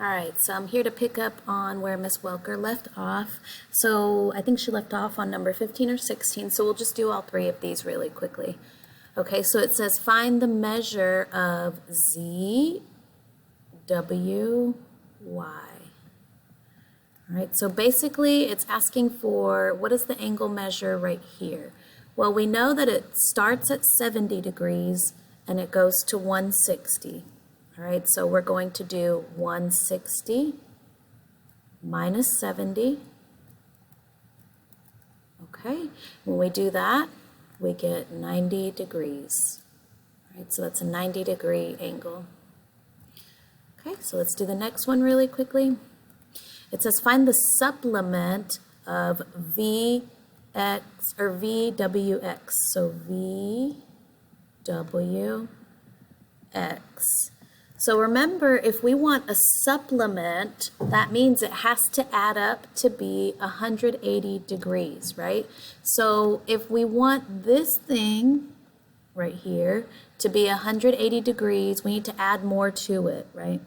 All right, so I'm here to pick up on where Miss Welker left off. So I think she left off on number 15 or 16, so we'll just do all three of these really quickly. Okay, so it says find the measure of Z, W, Y. All right, so basically it's asking for what is the angle measure right here? Well, we know that it starts at 70 degrees and it goes to 160. All right, so we're going to do 160 minus 70. Okay, when we do that, we get 90 degrees. All right, so that's a 90-degree angle. Okay, so let's do the next one really quickly. It says find the supplement of Vx or VWX. So VWX. So remember, if we want a supplement, that means it has to add up to be 180 degrees, right? So if we want this thing right here to be 180 degrees, we need to add more to it, right?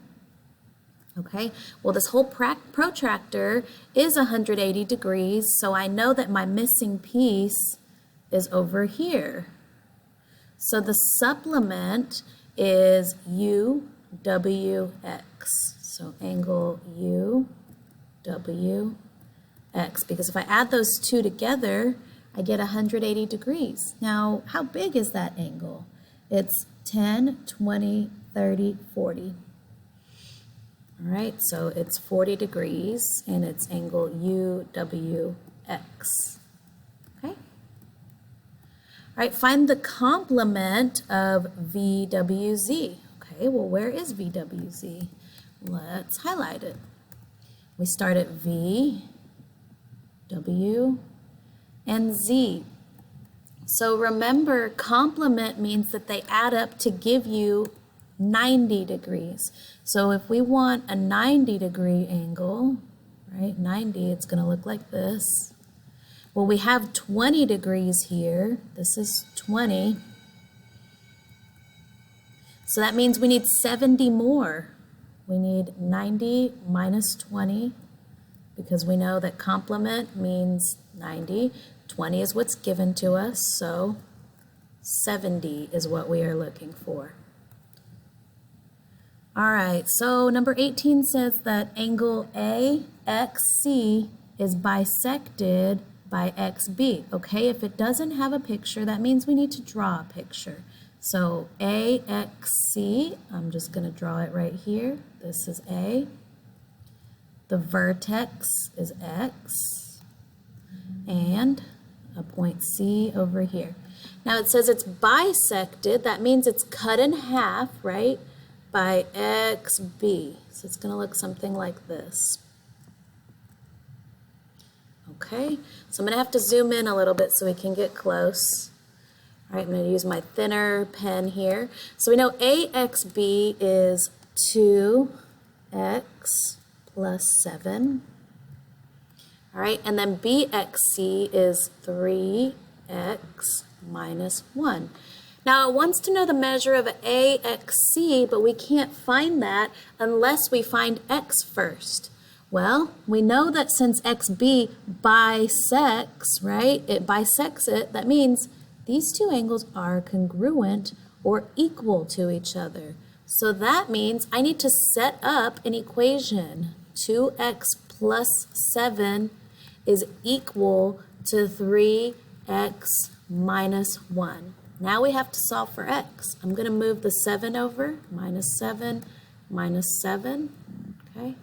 Okay, well, this whole protractor is 180 degrees, so I know that my missing piece is over here. So the supplement is UWX. So angle UWX, because if I add those two together, I get 180 degrees. Now, how big is that angle? It's 10, 20, 30, 40. All right, so it's 40 degrees and it's angle UWX. Okay. All right, find the complement of VWZ. Okay, well, where is VWZ? Let's highlight it. We start at V, W, and Z. So remember, complement means that they add up to give you 90 degrees. So if we want a 90-degree angle, right, 90, it's going to look like this. Well, we have 20 degrees here. This is 20. So that means we need 70 more. We need 90 minus 20 because we know that complement means 90. 20 is what's given to us, so 70 is what we are looking for. All right, so number 18 says that angle AXC is bisected by XB. Okay, if it doesn't have a picture, that means we need to draw a picture. So AXC, I'm just going to draw it right here. This is A. The vertex is X. And a point C over here. Now it says it's bisected. That means it's cut in half, right, by XB. So it's going to look something like this. Okay, so I'm going to have to zoom in a little bit so we can get close. All right, I'm going to use my thinner pen here. So we know AXB is 2x plus 7. All right, and then BXC is 3x minus 1. Now, it wants to know the measure of AXC, but we can't find that unless we find x first. Well, we know that since XB bisects, right, it bisects it, that means these two angles are congruent or equal to each other. So that means I need to set up an equation. 2x plus 7 is equal to 3x minus 1. Now we have to solve for x. I'm going to move the 7 over, minus 7, minus 7, okay?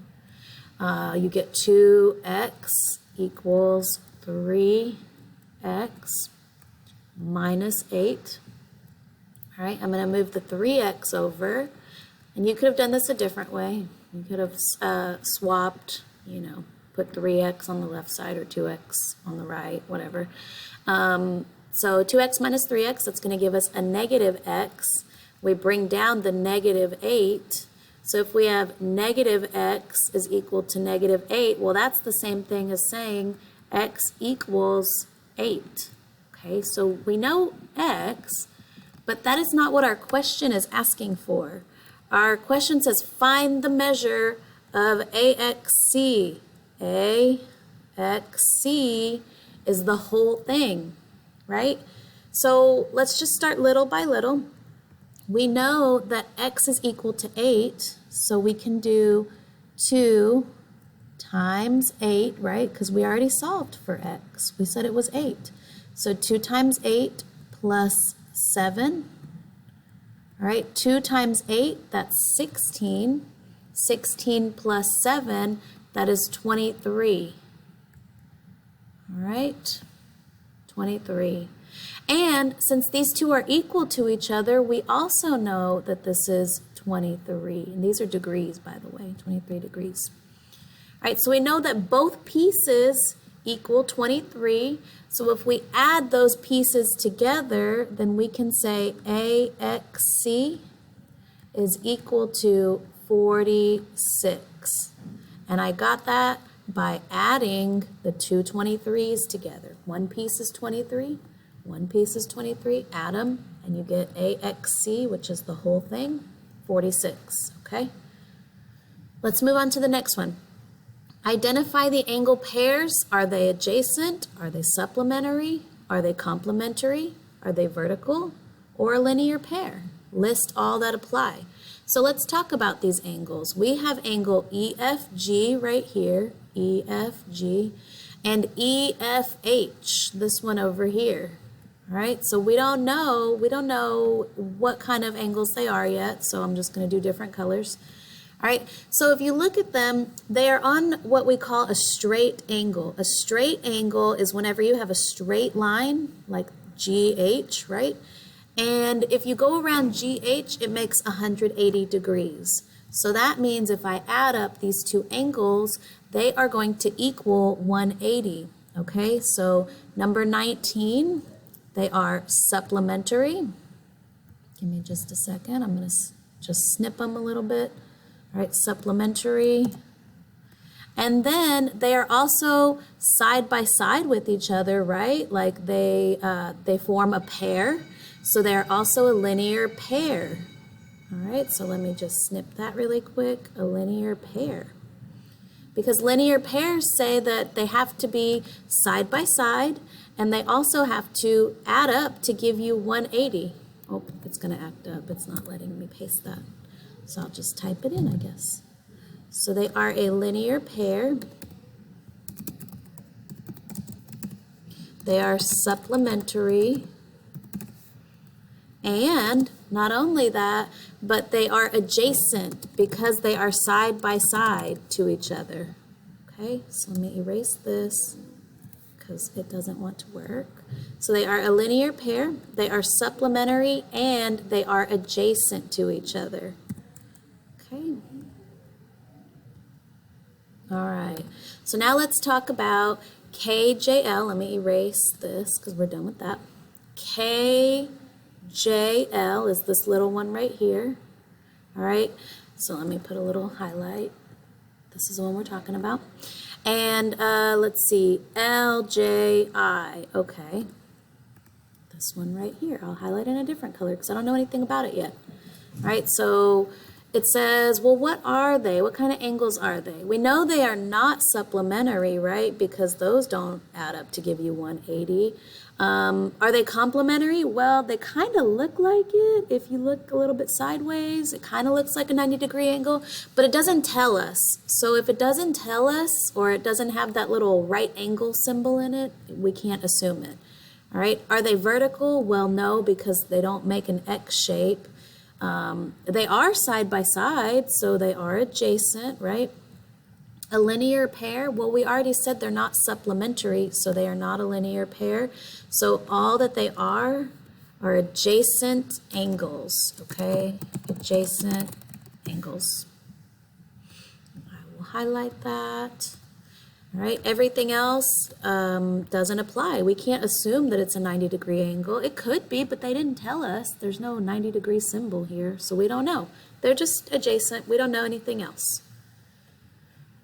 You get 2x equals 3x minus 8. All right, I'm going to move the 3x over, and you could have done this a different way. You could have swapped, you know, put 3x on the left side or 2x on the right, whatever. So 2x minus 3x, that's going to give us a negative x. We bring down the negative 8. So if we have negative x is equal to negative 8, well, that's the same thing as saying x equals 8. Okay, so we know x, but that is not what our question is asking for. Our question says find the measure of AXC. AXC is the whole thing, right? So let's just start little by little. We know that x is equal to 8, so we can do 2 times 8, right? Because we already solved for x. We said it was 8. So 2 times 8 plus 7. All right, 2 times 8, that's 16. 16 plus 7, that is 23. All right, 23. And since these two are equal to each other, we also know that this is 23. And these are degrees, by the way, 23 degrees. All right, so we know that both pieces equal 23. So if we add those pieces together, then we can say AXC is equal to 46. And I got that by adding the two 23s together. One piece is 23, one piece is 23, add them, and you get AXC, which is the whole thing, 46, okay? Let's move on to the next one. Identify the angle pairs. Are they adjacent? Are they supplementary? Are they complementary? Are they vertical? Or a linear pair? List all that apply. So let's talk about these angles. We have angle EFG right here, EFG, and EFH, this one over here. All right, so we don't know what kind of angles they are yet, so I'm just going to do different colors. All right, so if you look at them, they are on what we call a straight angle. A straight angle is whenever you have a straight line, like GH, right? And if you go around GH, it makes 180 degrees. So that means if I add up these two angles, they are going to equal 180, okay? So number 19, they are supplementary. Give me just a second. I'm going to just snip them a little bit. All right, supplementary. And then they are also side by side with each other, right? Like they form a pair. So they're also a linear pair. All right, so let me just snip that really quick, a linear pair. Because linear pairs say that they have to be side by side, and they also have to add up to give you 180. Oh, it's going to act up. It's not letting me paste that. So I'll just type it in, I guess. So they are a linear pair. They are supplementary. And not only that, but they are adjacent because they are side by side to each other. Okay, so let me erase this because it doesn't want to work. So they are a linear pair, they are supplementary, and they are adjacent to each other. Okay. All right, so now let's talk about KJL. Let me erase this because we're done with that. KJL is this little one right here. All right, so let me put a little highlight. This is the one we're talking about. And let's see, LJI, okay. This one right here, I'll highlight in a different color because I don't know anything about it yet. All right, so it says, well, what are they? What kind of angles are they? We know they are not supplementary, right? Because those don't add up to give you 180. Are they complementary? Well, they kind of look like it. If you look a little bit sideways, it kind of looks like a 90-degree angle, but it doesn't tell us. So if it doesn't tell us, or it doesn't have that little right angle symbol in it, we can't assume it. All right, are they vertical? Well, no, because they don't make an X shape. They are side by side, so they are adjacent, right? A linear pair, well, we already said they're not supplementary, so they are not a linear pair. So all that they are adjacent angles, okay? Adjacent angles. I will highlight that. All right, everything else doesn't apply. We can't assume that it's a 90-degree angle. It could be, but they didn't tell us. There's no 90-degree symbol here, so we don't know. They're just adjacent. We don't know anything else.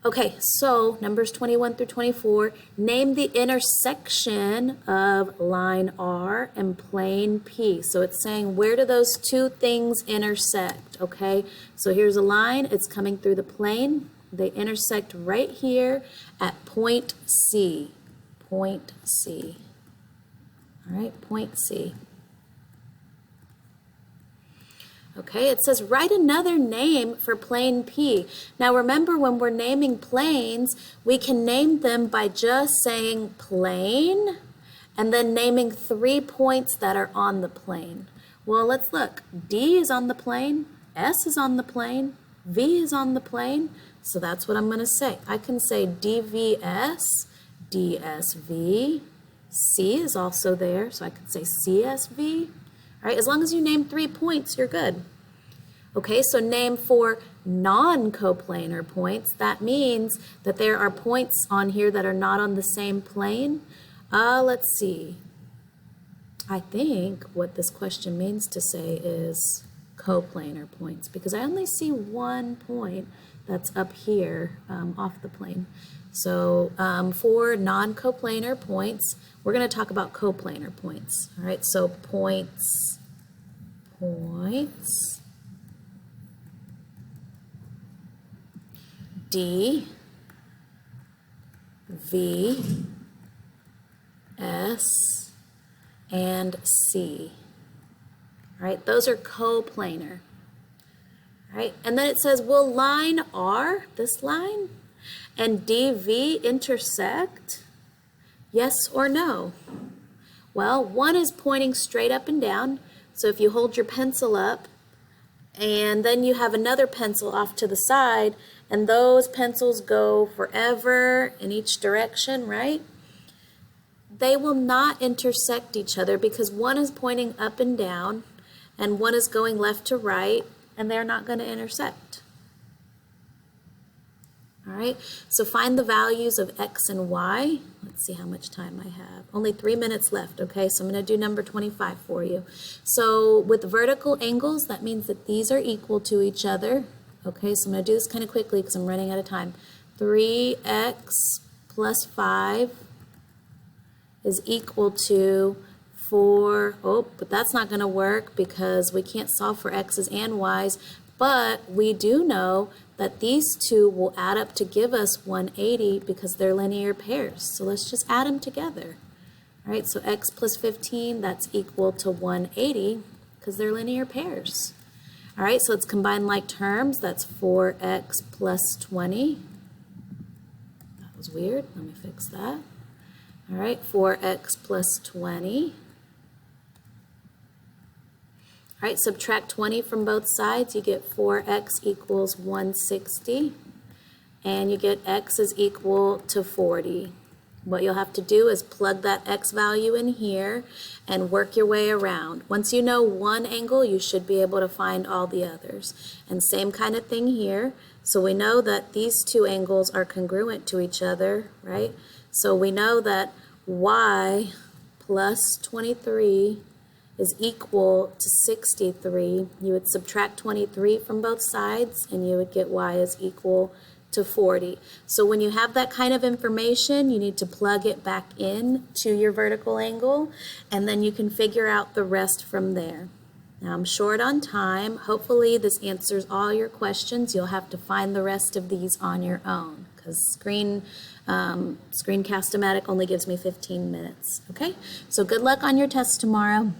Okay, so numbers 21 through 24, name the intersection of line R and plane P. So it's saying, where do those two things intersect, okay? So here's a line, it's coming through the plane. They intersect right here at point C. Point C. All right, point C. Okay, it says write another name for plane P. Now remember, when we're naming planes, we can name them by just saying plane and then naming 3 points that are on the plane. Well, let's look. D is on the plane, S is on the plane, V is on the plane, so that's what I'm going to say. I can say DVS, DSV, C is also there, so I can say CSV. All right, as long as you name 3 points, you're good. Okay, so name 4 non-coplanar points. That means that there are points on here that are not on the same plane. Let's see. I think what this question means to say is coplanar points, because I only see 1 point that's up here off the plane. So for non-coplanar points, we're going to talk about coplanar points. All right, so points, D, V, S, and C. All right, those are coplanar. All right, and then it says, will line R, this line, and DV intersect? Yes or no? Well, one is pointing straight up and down. So if you hold your pencil up and then you have another pencil off to the side and those pencils go forever in each direction, right? They will not intersect each other because one is pointing up and down and one is going left to right, and they're not going to intersect. All right, so find the values of X and Y. Let's see how much time I have. Only 3 minutes left, okay? So I'm going to do number 25 for you. So with vertical angles, that means that these are equal to each other. Okay, so I'm going to do this kind of quickly because I'm running out of time. 3x plus 5 is equal to 4. Oh, but that's not going to work because we can't solve for x's and y's. But we do know that these two will add up to give us 180 because they're linear pairs. So let's just add them together. All right, so x plus 15, that's equal to 180 because they're linear pairs. All right, so let's combine like terms. That's 4x plus 20. That was weird. Let me fix that. All right, 4x plus 20. All right, subtract 20 from both sides. You get 4x equals 160. And you get x is equal to 40. What you'll have to do is plug that x value in here and work your way around. Once you know one angle, you should be able to find all the others. And same kind of thing here. So we know that these two angles are congruent to each other, right? So we know that y plus 23 is equal to 63. You would subtract 23 from both sides and you would get y is equal to 40. So when you have that kind of information, you need to plug it back in to your vertical angle and then you can figure out the rest from there. Now I'm short on time. Hopefully this answers all your questions. You'll have to find the rest of these on your own because Screencast-O-Matic only gives me 15 minutes. Okay, so good luck on your test tomorrow.